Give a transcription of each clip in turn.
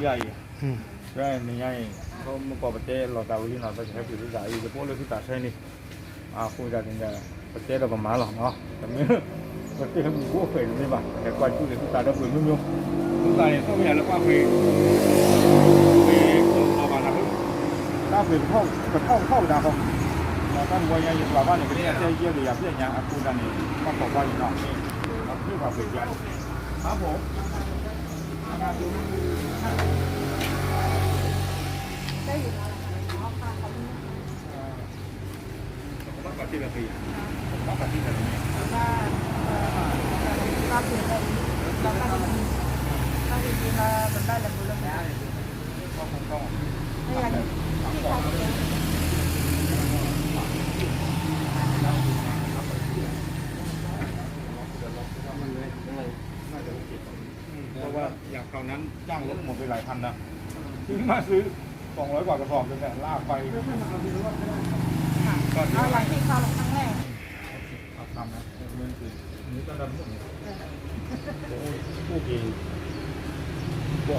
yayi right ni yayi ko mo ko bate lo ta wi no ba che pu sa yi ko lo ta sai ni ko da tin da bate da ba ma lo no da me bate mu ko fe ni ba da kwa chu le ta da pu nyu nyu ta ni so ya la kwa fe fe lo ba na ta fe ko da ko ta ni wa yayi ba ba ni ke ya ye le ya pye nya ko da ni ko ko ba ni noนี่ว่าเป็นยังครับผมได้อยู่แล้วค่ะผมว่าปฏิบัติผมว่าปฏิบัติเนี่ยว่าก็คือเราถ้าจริงๆเราได้แล้วบุญแล้วก็คงต้องไม่อย่างนี้เพราะว่าอย่างคราวนั้นจ้างรถหมดไปหลายพันนะซื้อมาซื้อ200 กว่ากระสอบจนแต่ลากไปก็หลังที่เขาครั้งแรกทำนะเงินคือนี้ก็ดำหมดโอ้ยพวกเองบ่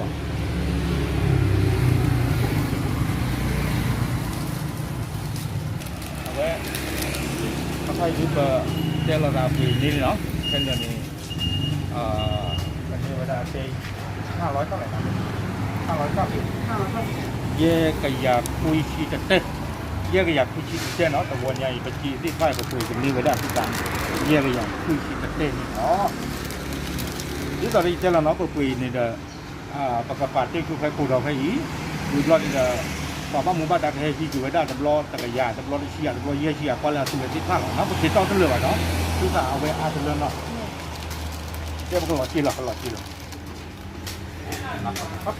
เอาไว้เขาใช้ยุบเจลาดาปีนี่เนาะเช่นเดียวนี้มันมีเวลาเซ็ง500เท่าไหร่นะ590เย่กะยาคุยชีจะเต้เย่กะยาคุยชีจะเต้เนาะแต่วันใหญ่ไปจีที่ไฟก็คุยกันนี่เวลาที่ต่างเย่กะยาคุยชีจะเต้นี่อ๋อที่ตอนนี้เจ้าเราเนาะก็คุยนี่เด้อประกาศปาร์ตี้คือใครคุยเราใครอีดูรอดนี่เด้อต่อมาหมู่บ้านดักเฮที่อยู่เวลาตำรวจตะกยาตำรวจเชียร์ตำรวจเย่เชียร์ก็แล้วสิ่งที่ข้างเนาะประเทศต้องเสลือเนาะคือถ้าเอาไปอาเสลือเนาะเจ้าพวกเราจีหรอกเราจีหรอกครับ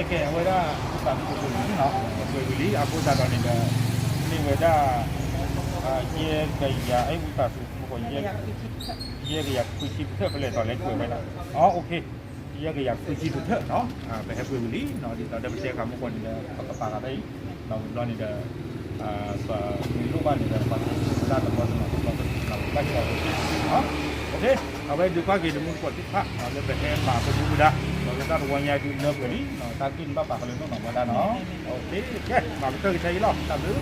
แกเวลาตามกุศลเนาะกุศลลีอากูตาตอนนี้นี่เวลาเย่กยาไอ้บุตรสุขก็เย่กยาคุยชีพเถอะไปเลยตอนแรกคุยไปนะอ๋อโอเคเย่กยาคุยชีพเถอะเนาะไปให้กุศลลีเนาะที่เราได้ไปเจอคำคนเนี่ยปากปากอะไรเราตอนนี้มีลูกบ้านเนี่ยปากด้านตะวันเราไม่ใช่เนาะโอเคเอาไปดูว่ากี่มุมกดที่พักเราจะไปให้ป่าไปดูได้เราจะต้องวันใหญ่ดูเนื้อเปลือกนี้ตากินบ้าปากเลยต้องหนังวันนั้นเนาะโอเคแค่ป่าไปเจอใช้รอบตามนี้